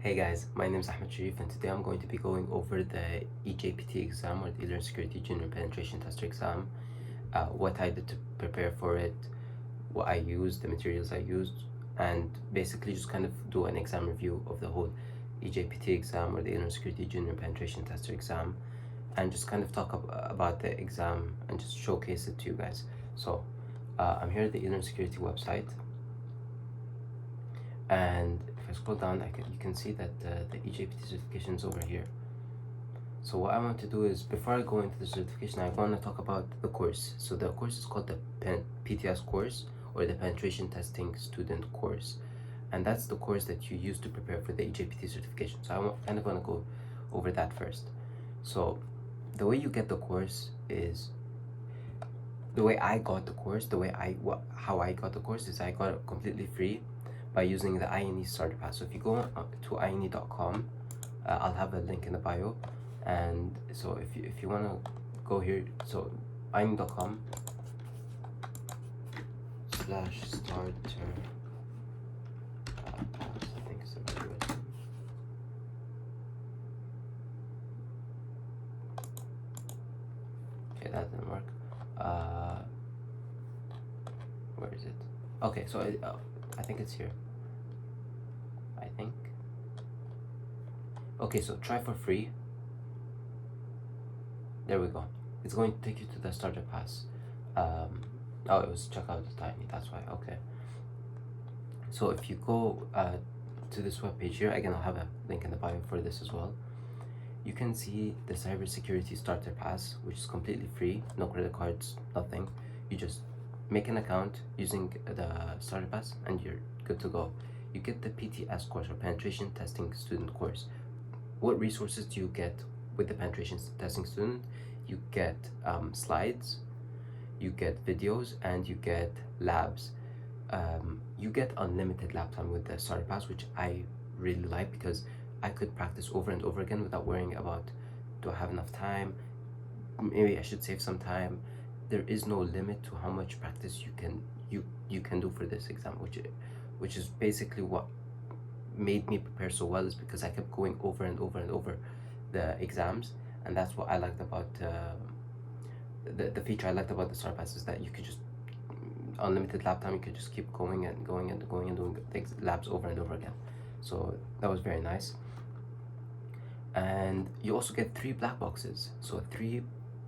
Hey guys, my name is Ahmed Sharif and today I'm going to be going over the eJPT exam or the eLearnSecurity Junior Penetration Tester exam, what I did to prepare for it, what I used, the materials I used, and basically just kind of do an exam review of the whole eJPT exam or the eLearnSecurity Junior Penetration Tester exam, and just kind of talk about the exam and just showcase it to you guys. So I'm here at the eLearnSecurity website, and if I scroll down you can see that the eJPT certification is over here. So what I want to do is, before I go into the certification, I want to talk about the course. So the course is called the PTS course, or the Penetration Testing Student course, and that's the course that you use to prepare for the eJPT certification. So I kind of want to go over that first. So the way you get the course is, the way I got the course, how I got the course is I got it completely free by using the INE starter pass. So if you go to INE.com, I'll have a link in the bio, and so if you want to go here, so INE.com /starter pass, I think it's about it. Okay, that didn't work. Where is it? Okay, so I think it's here. I think. Okay, so try for free. There we go. It's going to take you to the starter pass. Oh, it was check out the tiny, that's why. Okay. So if you go to this web page here, again, I'll have a link in the bio for this as well. You can see the cybersecurity starter pass, which is completely free, no credit cards, nothing. You just make an account using the starter pass and you're good to go. You get the PTS course, or Penetration Testing Student course. What resources do you get with the Penetration Testing Student? You get slides, you get videos, and you get labs. You get unlimited lab time with the starter pass, which I really like because I could practice over and over again without worrying about, do I have enough time? Maybe I should save some time. There is no limit to how much practice you can do for this exam, which is basically what made me prepare so well, is because I kept going over and over and over the exams, and that's what I liked about the feature I liked about the starter pass, is that you could just, unlimited lab time, you could just keep going and going and going and doing the labs over and over again. So that was very nice. And you also get 3 black boxes, so 3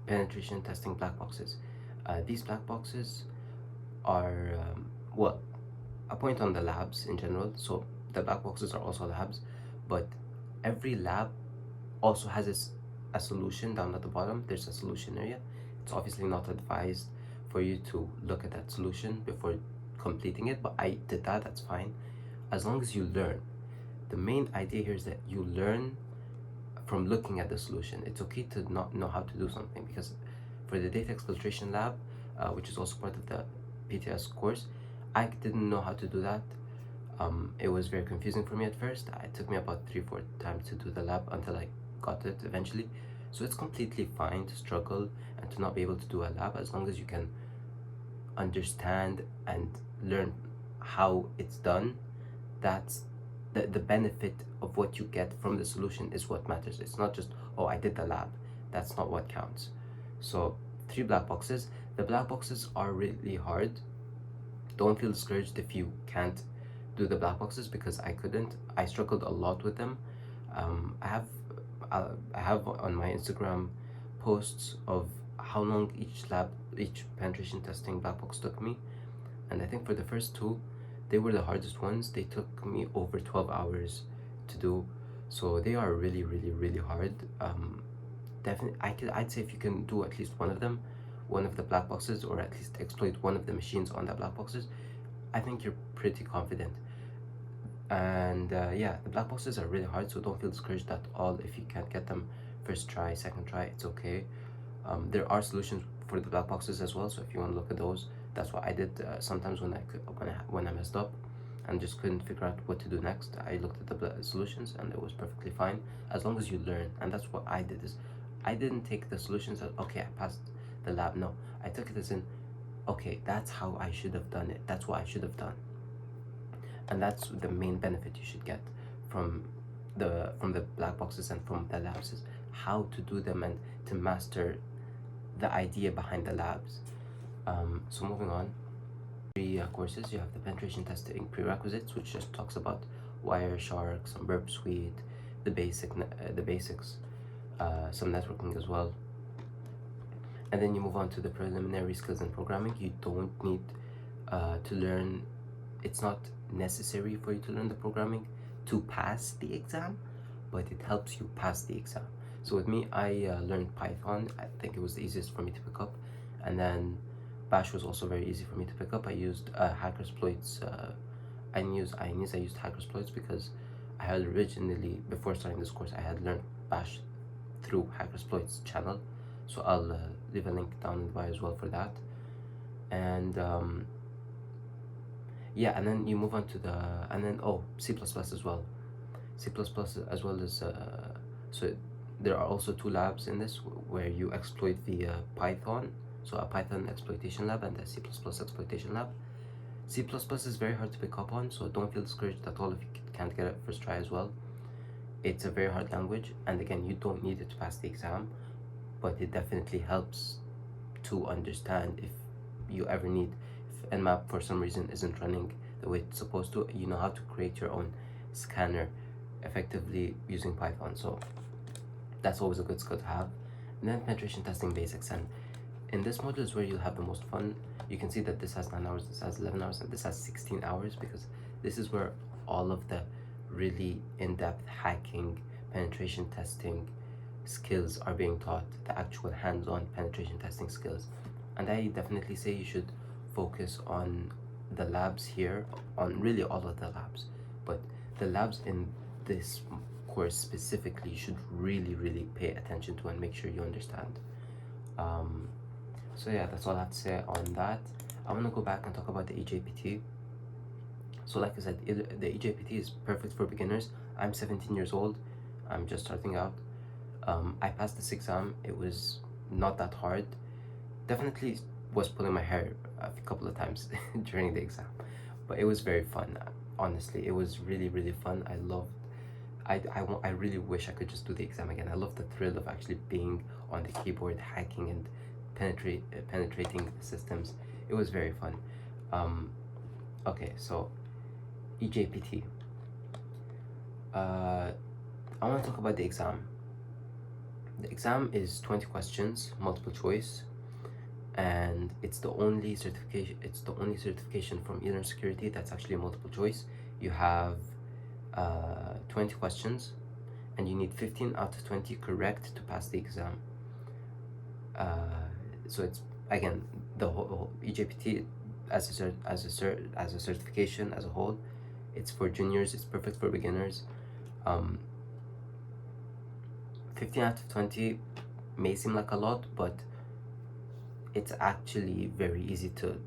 penetration testing black boxes. These black boxes are well, a point on the labs in general. So the black boxes are also labs, but every lab also has a solution down at the bottom. There's a solution area. It's obviously not advised for you to look at that solution before completing it, but I did that. That's fine, as long as you learn. The main idea here is that you learn from looking at the solution. It's okay to not know how to do something, because for the data exfiltration lab, which is also part of the PTS course, I didn't know how to do that. It was very confusing for me at first. It took me about 3-4 times to do the lab until I got it eventually. So it's completely fine to struggle and to not be able to do a lab, as long as you can understand and learn how it's done. That's the benefit of what you get from the solution is what matters. It's not just, oh, I did the lab. That's not what counts. So 3 black boxes. The black boxes are really hard. Don't feel discouraged if you can't do the black boxes, because I couldn't. I struggled a lot with them. I have on my Instagram posts of how long each penetration testing black box took me, and I think for the first 2, they were the hardest ones. They took me over 12 hours to do, so they are really, really, really hard. Definitely, I'd say if you can do at least one of them, one of the black boxes, or at least exploit one of the machines on the black boxes, I think you're pretty confident. And yeah, the black boxes are really hard, so don't feel discouraged at all if you can't get them first try, second try. It's okay. There are solutions for the black boxes as well, so if you want to look at those, that's what I did. Sometimes when I messed up and just couldn't figure out what to do next, I looked at the solutions and it was perfectly fine, as long as you learn. And that's what I did. Is I didn't take the solutions as, okay, I passed the lab. No, I took it as in, okay, that's how I should have done it. That's what I should have done. And that's the main benefit you should get from from the black boxes and from the labs is how to do them and to master the idea behind the labs. So moving on, three courses. You have the penetration testing prerequisites, which just talks about Wireshark, some Burp Suite, the basics, some networking as well. And then you move on to the preliminary skills in programming. You don't need to learn. It's not necessary for you to learn the programming to pass the exam, but it helps you pass the exam. So with me, I learned Python. I think it was the easiest for me to pick up, and then Bash was also very easy for me to pick up. I used Hackersploits. I used Hackersploits because I had originally, before starting this course, I had learned Bash through Hackersploits channel. So I'll leave a link down in the bio as well for that. And yeah, and then you move on to C++ as well. C++ as well as so there are also two labs in this where you exploit via Python. So a Python exploitation lab and a C++ exploitation lab. C++ is very hard to pick up on, so don't feel discouraged at all if you can't get it first try as well. It's a very hard language, and again, you don't need it to pass the exam, but it definitely helps to understand if you ever need, if Nmap for some reason isn't running the way it's supposed to, you know how to create your own scanner effectively using Python. So that's always a good skill to have. And then penetration testing basics, and in this module is where you'll have the most fun. You can see that this has 9 hours, this has 11 hours, and this has 16 hours because this is where all of the really in-depth hacking, penetration testing skills are being taught, the actual hands-on penetration testing skills. And I definitely say you should focus on the labs here, on really all of the labs, but the labs in this course specifically you should really pay attention to and make sure you understand. So yeah, that's all I have to say on that. I want to go back and talk about the eJPT. So like I said, the eJPT is perfect for beginners. I'm 17 years old. I'm just starting out. I passed this exam. It was not that hard. Definitely was pulling my hair a couple of times during the exam, but it was very fun. Honestly, it was really fun. I really wish I could just do the exam again. I love the thrill of actually being on the keyboard, hacking and penetrating systems. It was very fun. Okay, so eJPT. I want to talk about the exam. The exam is 20 questions, multiple choice, and it's the only certification. It's the only certification from eLearnSecurity that's actually a multiple choice. You have 20 questions, and you need 15 out of 20 correct to pass the exam. So it's again the whole eJPT as a certification as a whole. It's for juniors. It's perfect for beginners. 15 out of 20 may seem like a lot, but it's actually very easy to,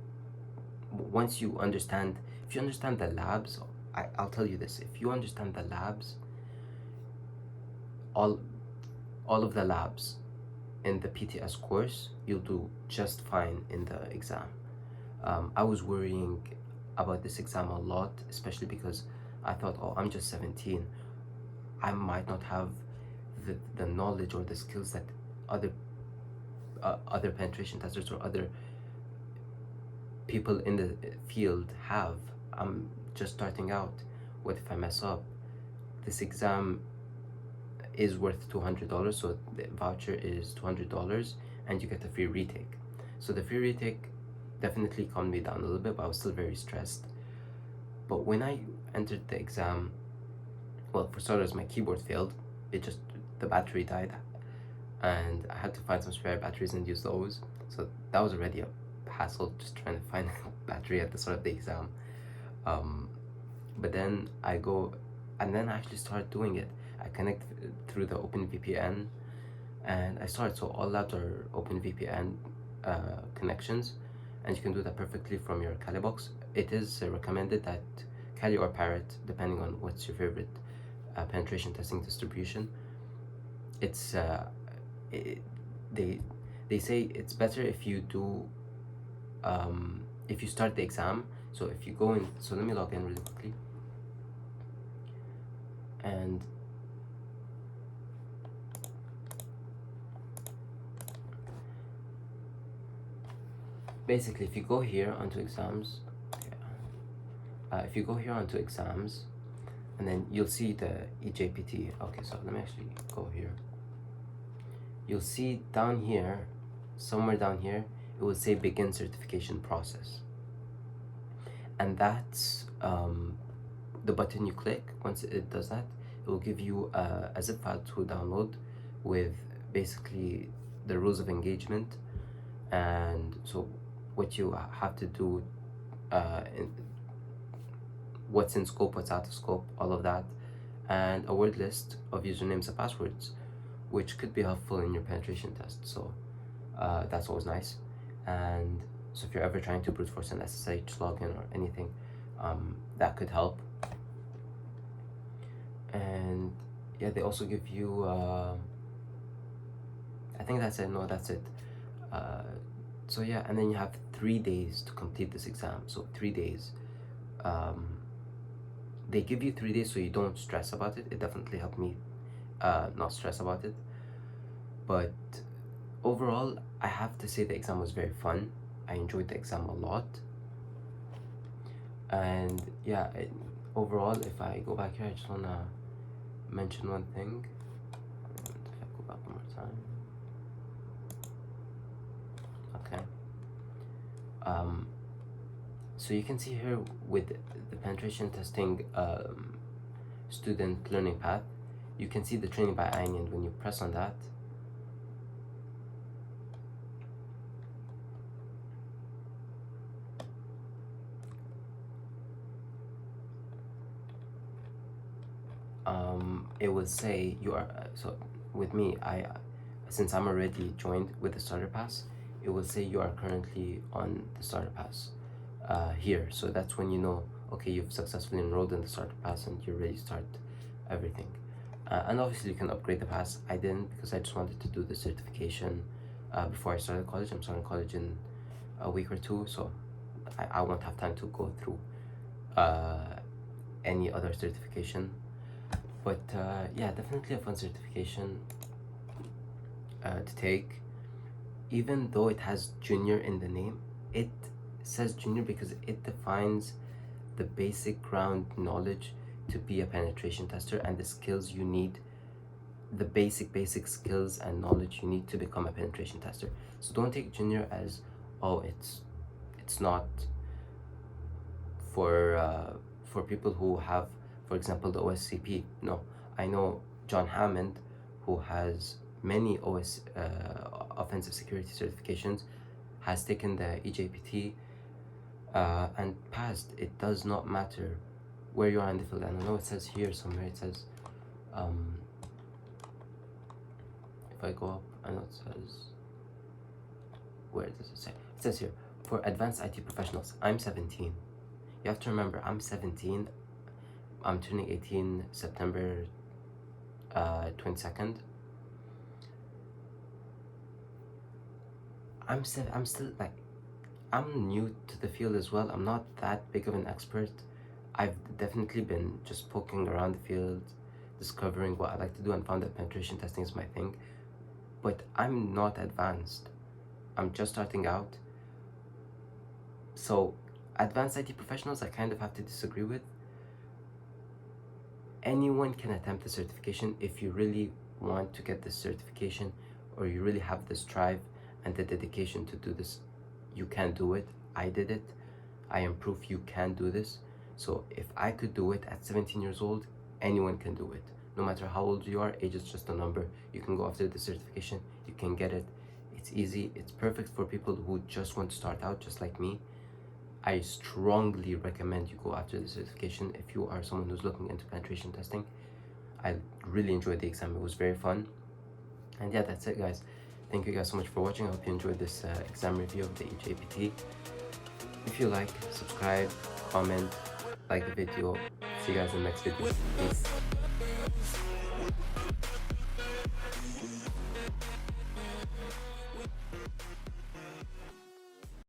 once you understand, if you understand the labs, I'll tell you this, if you understand the labs, all of the labs in the PTS course, you'll do just fine in the exam. I was worrying about this exam a lot, especially because I thought, oh, I'm just 17. I might not have the knowledge or the skills that other penetration testers or other people in the field have. I'm just starting out. What if I mess up? This exam is worth $200, so the voucher is $200 and you get a free retake. So the free retake definitely calmed me down a little bit, but I was still very stressed. But when I entered the exam, well, for starters, my keyboard failed. The battery died, and I had to find some spare batteries and use those. So that was already a hassle, just trying to find a battery at the start of the exam. But then I actually started doing it. I connect through the OpenVPN, and I started. So all labs are OpenVPN connections, and you can do that perfectly from your Kali box. It is recommended that Kali or Parrot, depending on what's your favorite penetration testing distribution. It's they say it's better if you do if you start the exam. So if you go in, so let me log in really quickly, and basically, if you go here onto exams, if you go here onto exams, and then you'll see the eJPT. Okay, so let me actually go here. You'll see down here, somewhere down here, it will say begin certification process. And that's the button you click. Once it does that, it will give you a zip file to download with basically the rules of engagement, and so what you have to do, what's in scope, what's out of scope, all of that, and a word list of usernames and passwords, which could be helpful in your penetration test. So that's always nice. And so if you're ever trying to brute force an SSH login or anything, that could help. And yeah, they also give you I think that's it. No, that's it. So yeah, and then you have 3 days to complete this exam. So 3 days. They give you 3 days so you don't stress about it. It definitely helped me not stress about it. But overall, I have to say the exam was very fun. I enjoyed the exam a lot. And yeah, overall, if I go back here, I just want to mention one thing. And if I go back one more time. Okay. So you can see here with the penetration testing student learning path, you can see the training by Aini, and when you press on that, it will say you are, so with me, since I'm already joined with the starter pass, it will say you are currently on the starter pass here. So that's when you know, okay, you've successfully enrolled in the starter pass and you're ready to start everything. And obviously you can upgrade the pass. I didn't, because I just wanted to do the certification before I started college. I'm starting college in a week or two, so I won't have time to go through any other certification. But yeah, definitely a fun certification to take. Even though it has junior in the name, it says junior because it defines the basic ground knowledge to be a penetration tester and the skills you need, the basic skills and knowledge you need to become a penetration tester. So don't take junior as, oh, it's not for people who have, for example, the OSCP. No, I know John Hammond, who has many offensive security certifications, has taken the eJPT and passed. It does not matter where you are in the field. And I know it says here somewhere, it says, if I go up, I know it says, where does it say? It says here, for advanced IT professionals. I'm 17. You have to remember, I'm 17. I'm turning 18 September 22nd. I'm still like, I'm new to the field as well. I'm not that big of an expert. I've definitely been just poking around the field, discovering what I like to do, and found that penetration testing is my thing. But I'm not advanced. I'm just starting out. So advanced IT professionals, I kind of have to disagree with. Anyone can attempt the certification if you really want to get this certification, or you really have this drive and the dedication to do this. You can do it. I did it. I am proof you can do this. So if I could do it at 17 years old, anyone can do it. No matter how old you are, age is just a number. You can go after the certification. You can get it. It's easy. It's perfect for people who just want to start out, just like me. I strongly recommend you go after the certification if you are someone who's looking into penetration testing. I really enjoyed the exam. It was very fun. And yeah, that's it, guys. Thank you guys so much for watching. I hope you enjoyed this exam review of the eJPT. If you like, subscribe, comment, like the video. See you guys in the next video. Peace.